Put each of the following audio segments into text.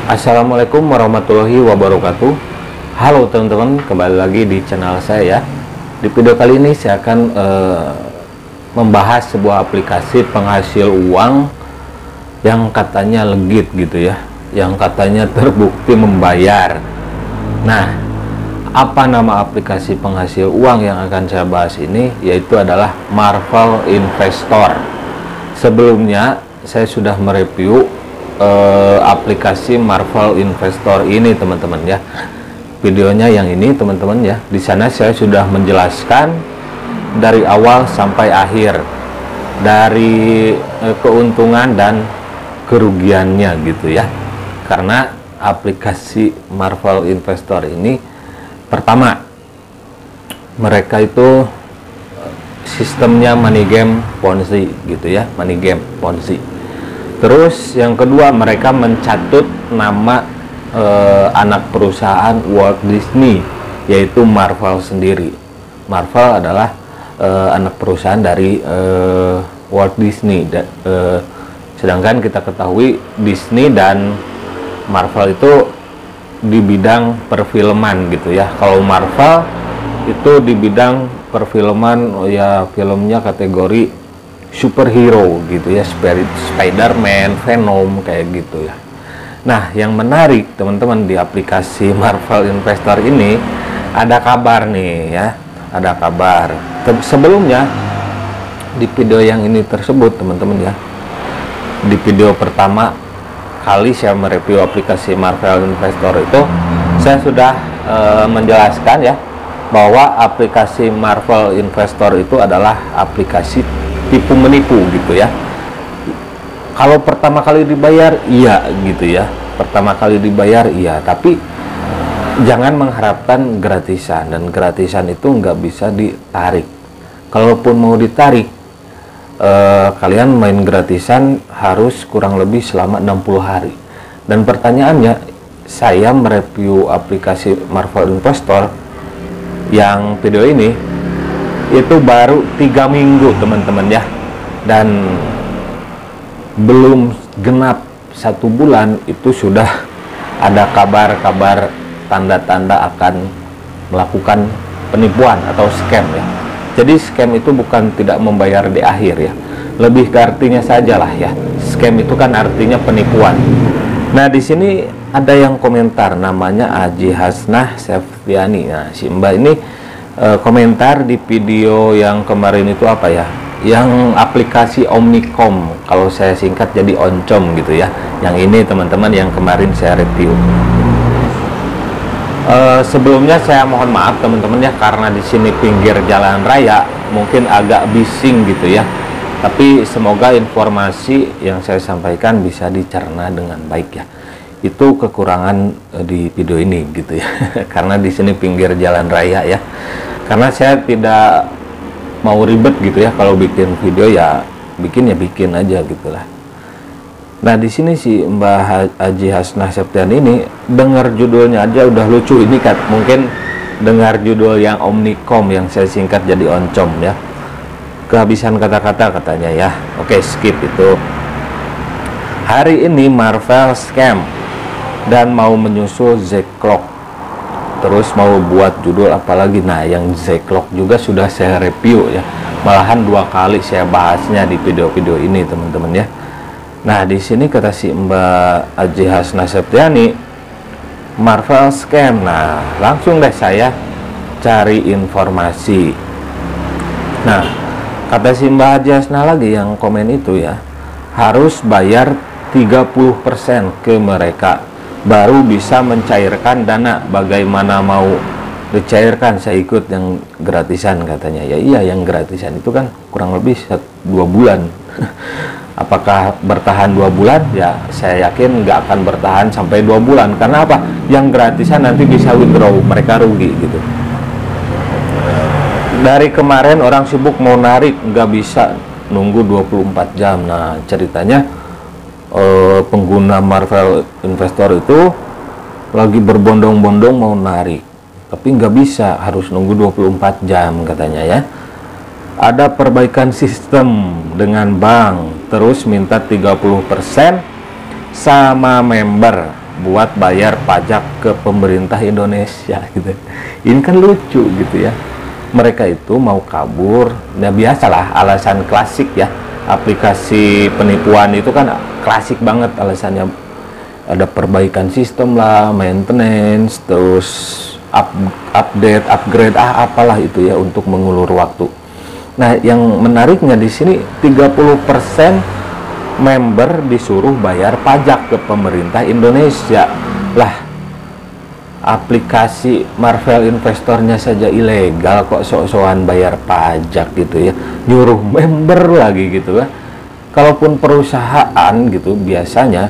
Assalamualaikum warahmatullahi wabarakatuh. Halo teman-teman, kembali lagi di channel saya ya. Di video kali ini saya akan membahas sebuah aplikasi penghasil uang yang katanya legit gitu ya, yang katanya terbukti membayar. Nah, apa nama aplikasi penghasil uang yang akan saya bahas ini? Yaitu adalah Marvel Investor. Sebelumnya saya sudah mereview aplikasi Marvel Investor ini teman-teman ya. Videonya yang ini teman-teman ya. Di sana saya sudah menjelaskan dari awal sampai akhir, dari keuntungan dan kerugiannya gitu ya. Karena aplikasi Marvel Investor ini, pertama, mereka itu sistemnya money game Ponzi gitu ya, money game Ponzi. Terus yang kedua, mereka mencatut nama anak perusahaan Walt Disney, yaitu Marvel sendiri. Marvel adalah anak perusahaan dari Walt Disney. Sedangkan kita ketahui Disney dan Marvel itu di bidang perfilman gitu ya. Kalau Marvel itu di bidang perfilman, ya filmnya kategori superhero gitu ya, Spider-Man, Venom kayak gitu ya. Nah, yang menarik teman-teman di aplikasi Marvel Investor ini ada kabar nih ya, ada kabar. Sebelumnya di video yang ini tersebut teman-teman ya, di video pertama kali saya mereview aplikasi Marvel Investor itu, saya sudah menjelaskan ya bahwa aplikasi Marvel Investor itu adalah aplikasi tipu menipu gitu ya. Kalau pertama kali dibayar iya gitu ya, pertama kali dibayar iya, tapi jangan mengharapkan gratisan, dan gratisan itu nggak bisa ditarik. Kalaupun mau ditarik, kalian main gratisan harus kurang lebih selama 60 hari. Dan pertanyaannya, saya mereview aplikasi Marvel Investor yang video ini itu baru 3 minggu teman-teman ya, dan belum genap 1 bulan itu sudah ada kabar-kabar tanda-tanda akan melakukan penipuan atau scam ya. Jadi scam itu bukan tidak membayar di akhir ya, lebih ke artinya sajalah ya. Scam itu kan artinya penipuan. Nah, di sini ada yang komentar namanya Aji Hasnah Septiani. Nah, si Mbak ini komentar di video yang kemarin itu apa ya, yang aplikasi Omnicom, kalau saya singkat jadi Oncom gitu ya. Yang ini teman-teman yang kemarin saya review. Sebelumnya saya mohon maaf teman-teman ya, karena di sini pinggir jalan raya mungkin agak bising gitu ya, tapi semoga informasi yang saya sampaikan bisa dicerna dengan baik ya. Itu kekurangan di video ini gitu ya. Karena di sini pinggir jalan raya ya. Karena saya tidak mau ribet gitu ya, kalau bikin video ya bikin aja gitulah. Nah, di sini si Mbak Aji Hasnah Septiani ini dengar judulnya aja udah lucu. Ini kan mungkin dengar judul yang Omnicom yang saya singkat jadi Oncom ya. Kehabisan kata-kata katanya ya. Oke, skip itu. Hari ini Marvel scam dan mau menyusul Z-Clock, terus mau buat judul apalagi. Nah, yang Z-Clock juga sudah saya review ya, malahan 2 kali saya bahasnya di video-video ini teman-teman ya. Nah, di sini kata si Mbak Aji Hasnah Septiani, Marvel scam. Nah, langsung deh saya cari informasi. Nah, kata si Mbak Aji Hasnah lagi yang komen itu ya, harus bayar 30% ke mereka baru bisa mencairkan dana. Bagaimana mau dicairkan? Saya ikut yang gratisan katanya. Ya iya, yang gratisan itu kan kurang lebih 2 bulan. Apakah bertahan 2 bulan? Ya saya yakin nggak akan bertahan sampai 2 bulan. Karena apa? Yang gratisan nanti bisa withdraw, mereka rugi gitu. Dari kemarin orang sibuk mau narik, nggak bisa, nunggu 24 jam. Nah, ceritanya pengguna Marvel Investor itu lagi berbondong-bondong mau narik, tapi nggak bisa, harus nunggu 24 jam katanya ya. Ada perbaikan sistem dengan bank, terus minta 30% sama member. buat bayar pajak ke pemerintah Indonesia gitu. Ini kan lucu gitu ya. Mereka itu mau kabur, nah biasalah alasan klasik ya. Aplikasi penipuan itu kan klasik banget alasannya, ada perbaikan sistem lah, maintenance, terus update, upgrade, apalah itu ya untuk mengulur waktu. Nah, yang menariknya di sini 30% member disuruh bayar pajak ke pemerintah Indonesia. Lah, aplikasi Marvel Investornya saja ilegal kok sok-sokan bayar pajak gitu ya, nyuruh member lagi gitu ya. Kalaupun perusahaan gitu biasanya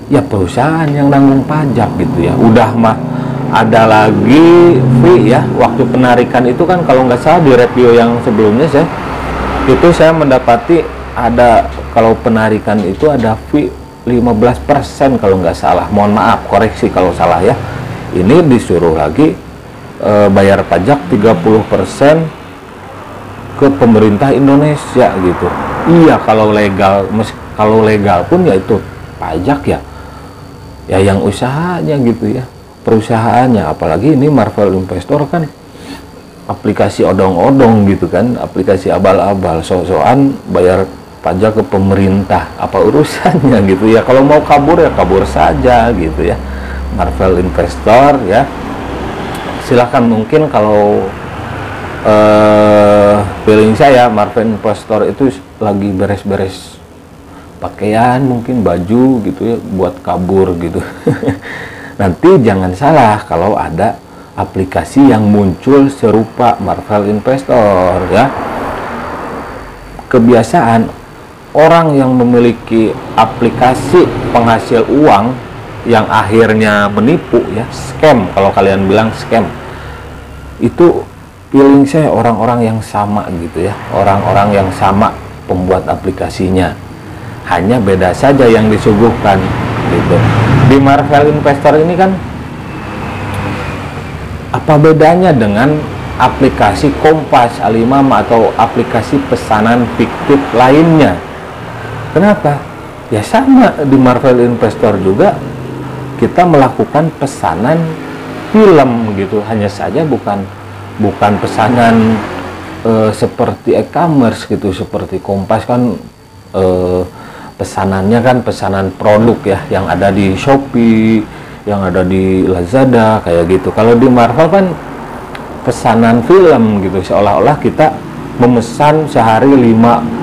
ya perusahaan yang nanggung pajak gitu ya. Udah mah ada lagi fee ya, waktu penarikan itu kan kalau nggak salah di review yang sebelumnya saya mendapati ada, kalau penarikan itu ada fee 15% kalau nggak salah. Mohon maaf, koreksi kalau salah ya. Ini disuruh lagi bayar pajak 30% ke pemerintah Indonesia gitu. Iya, kalau legal pun ya itu pajak ya. Ya yang usahanya gitu ya, perusahaannya. Apalagi ini Marvel Investor kan aplikasi odong-odong gitu kan, aplikasi abal-abal, sok-sokan bayar pajak ke pemerintah. Apa urusannya gitu ya? Kalau mau kabur ya kabur saja gitu ya. Marvel Investor ya, silahkan. Mungkin kalau feeling saya Marvel Investor itu lagi beres-beres pakaian, mungkin baju gitu ya, buat kabur gitu. Nanti jangan salah kalau ada aplikasi yang muncul serupa Marvel Investor ya. Kebiasaan orang yang memiliki aplikasi penghasil uang yang akhirnya menipu ya, scam, kalau kalian bilang scam, itu feeling saya orang-orang yang sama gitu ya, orang-orang yang sama pembuat aplikasinya, hanya beda saja yang disuguhkan gitu. Di Marvel Investor ini kan apa bedanya dengan aplikasi Kompas, Alimam, atau aplikasi pesanan fiktif lainnya? Kenapa? Ya sama, di Marvel Investor juga kita melakukan pesanan film gitu, hanya saja bukan pesanan seperti e-commerce gitu, seperti Kompas kan pesanannya kan pesanan produk ya, yang ada di Shopee, yang ada di Lazada kayak gitu. Kalau di Marvel kan pesanan film gitu, seolah-olah kita memesan sehari 5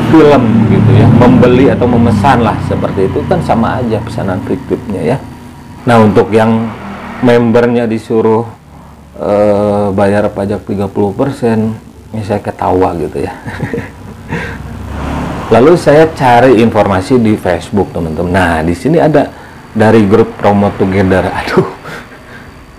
film gitu ya, membeli atau memesan lah, seperti itu kan sama aja pesanan fiktifnya ya. Nah, untuk yang membernya disuruh bayar pajak 30%, ya saya ketawa gitu ya. Lalu saya cari informasi di Facebook, teman-teman. Nah, di sini ada dari grup Promote Together. Aduh,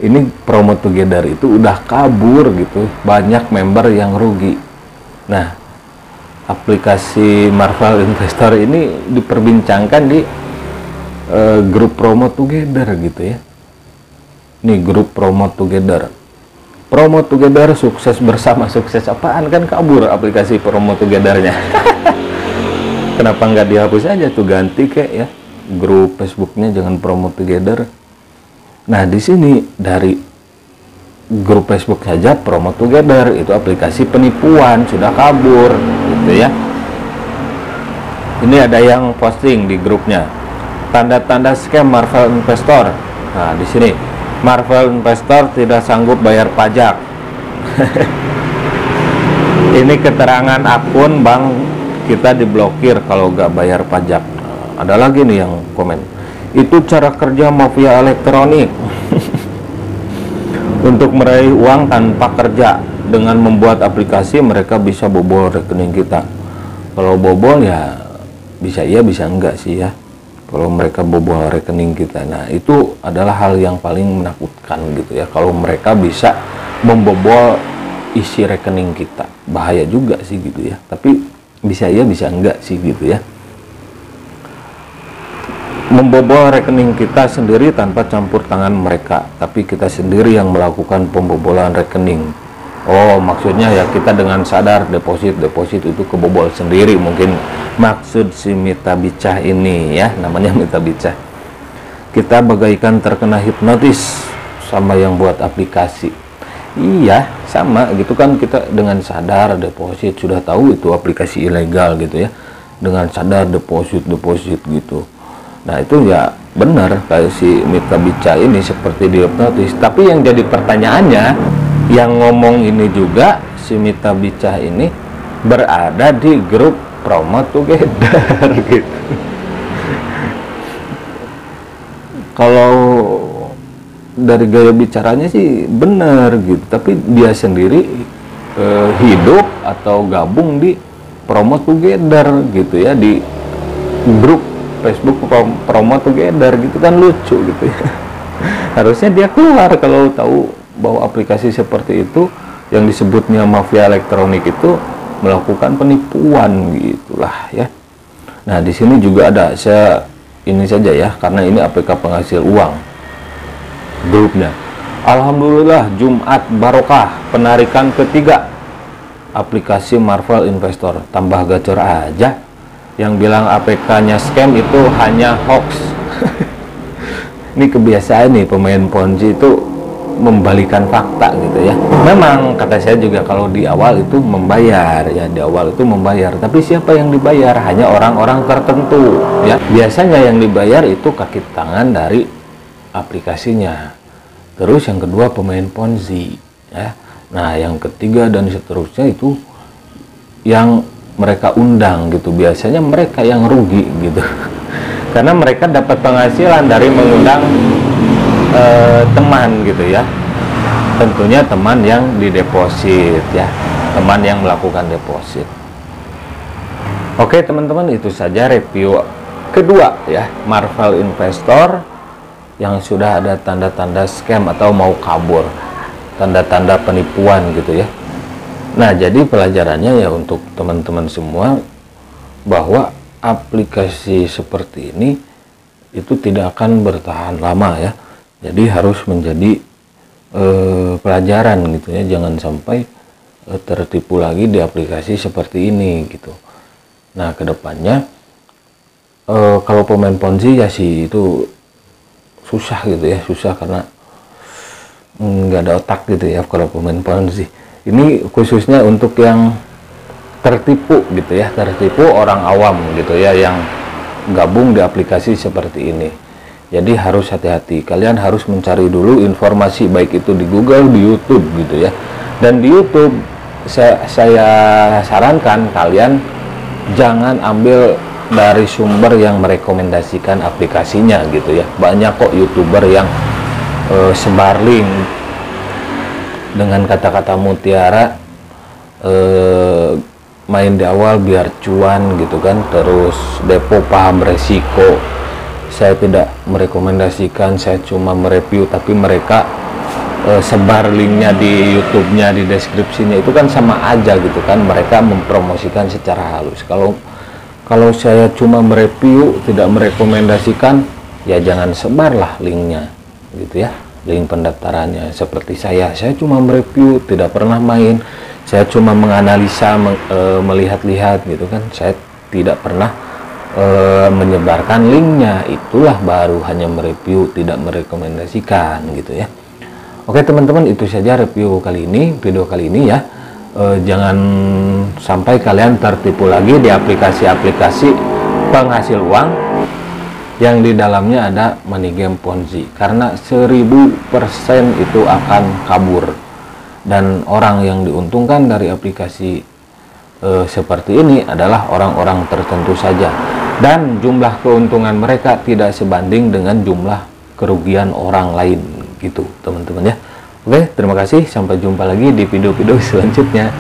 ini Promote Together itu udah kabur gitu, banyak member yang rugi. Nah, aplikasi Marvel Investor ini diperbincangkan di grup Promote Together gitu ya. Nih, grup Promote Together. Promote Together sukses bersama. Sukses apaan, kan kabur aplikasi Promote Together-nya. Kenapa nggak dihapus aja tuh, ganti kayak ya grup Facebooknya, jangan Promote Together. Nah, di sini dari grup Facebook saja Promote Together itu aplikasi penipuan, sudah kabur gitu ya. Ini ada yang posting di grupnya, tanda-tanda scam Marvel Investor. Nah, di sini Marvel Investor tidak sanggup bayar pajak. Ini keterangan akun bank kita diblokir kalau nggak bayar pajak. Ada lagi nih yang komen, itu cara kerja mafia elektronik. Untuk meraih uang tanpa kerja, dengan membuat aplikasi mereka bisa bobol rekening kita. Kalau bobol ya bisa iya bisa enggak sih ya, kalau mereka bobol rekening kita. Nah, itu adalah hal yang paling menakutkan gitu ya, kalau mereka bisa membobol isi rekening kita. Bahaya juga sih gitu ya, tapi bisa iya bisa enggak sih gitu ya. Membobol rekening kita sendiri tanpa campur tangan mereka, tapi kita sendiri yang melakukan pembobolan rekening. Oh, maksudnya ya kita dengan sadar deposit itu kebobol sendiri, mungkin maksud si Mita Bicah ini ya, namanya Mita Bicah. kita bagaikan terkena hipnotis sama yang buat aplikasi. Iya, sama gitu kan, kita dengan sadar deposit sudah tahu itu aplikasi ilegal gitu ya. Dengan sadar deposit gitu. Nah, itu ya benar kayak si Mita Bica ini seperti dihipnotis. Tapi yang jadi pertanyaannya, yang ngomong ini juga si Mita Bica ini berada di grup Promote Together gitu. Kalau dari gaya bicaranya sih benar gitu, tapi dia sendiri hidup atau gabung di Promote Together gitu ya, di grup Facebook Promote Together gitu kan, lucu gitu ya. Harusnya dia keluar kalau tahu bahwa aplikasi seperti itu yang disebutnya mafia elektronik itu melakukan penipuan gitulah ya. Nah, di sini juga ada, saya ini saja ya, karena ini APK penghasil uang grupnya. Alhamdulillah, Jumat barokah, penarikan ketiga aplikasi Marvel Investor. Tambah gacor aja, yang bilang APK-nya scam itu hanya hoax. Ini kebiasaan nih pemain Ponzi itu membalikan fakta gitu ya. Memang kata saya juga kalau di awal itu membayar ya, di awal itu membayar, tapi siapa yang dibayar? Hanya orang-orang tertentu ya. Biasanya yang dibayar itu kaki tangan dari aplikasinya. Terus yang kedua pemain Ponzi ya. Nah, yang ketiga dan seterusnya itu yang mereka undang gitu. Biasanya mereka yang rugi gitu. Karena mereka dapat penghasilan dari mengundang teman gitu ya. Tentunya teman yang dideposit ya, teman yang melakukan deposit. Oke teman-teman, itu saja review kedua ya, Marvel Investor yang sudah ada tanda-tanda scam atau mau kabur, tanda-tanda penipuan gitu ya. Nah, jadi pelajarannya ya untuk teman-teman semua, bahwa aplikasi seperti ini itu tidak akan bertahan lama ya. Jadi harus menjadi pelajaran gitu ya, jangan sampai tertipu lagi di aplikasi seperti ini gitu. Nah, kedepannya kalau pemain Ponzi ya sih itu susah gitu ya, susah karena nggak ada otak gitu ya kalau pemain Ponzi. Ini khususnya untuk yang tertipu gitu ya, tertipu orang awam gitu ya, yang gabung di aplikasi seperti ini. Jadi harus hati-hati, kalian harus mencari dulu informasi, baik itu di Google, di YouTube gitu ya. Dan di YouTube saya sarankan kalian jangan ambil dari sumber yang merekomendasikan aplikasinya gitu ya. Banyak kok YouTuber yang sebar link dengan kata-kata mutiara, main di awal biar cuan gitu kan, terus depo paham resiko. Saya tidak merekomendasikan, saya cuma mereview, tapi mereka sebar linknya di YouTube-nya, di deskripsinya, itu kan sama aja gitu kan, mereka mempromosikan secara halus. Kalau saya cuma mereview, tidak merekomendasikan, ya jangan sebarlah linknya gitu ya, link pendaftarannya. Seperti saya cuma mereview, tidak pernah main, saya cuma menganalisa, melihat-lihat gitu kan, saya tidak pernah menyebarkan linknya. Itulah baru hanya mereview, tidak merekomendasikan gitu ya. Oke teman-teman, itu saja review kali ini, video kali ini ya. Jangan sampai kalian tertipu lagi di aplikasi-aplikasi penghasil uang yang di dalamnya ada money game Ponzi, karena 1000% itu akan kabur, dan orang yang diuntungkan dari aplikasi seperti ini adalah orang-orang tertentu saja, dan jumlah keuntungan mereka tidak sebanding dengan jumlah kerugian orang lain gitu teman-teman ya. Oke, terima kasih, sampai jumpa lagi di video-video selanjutnya.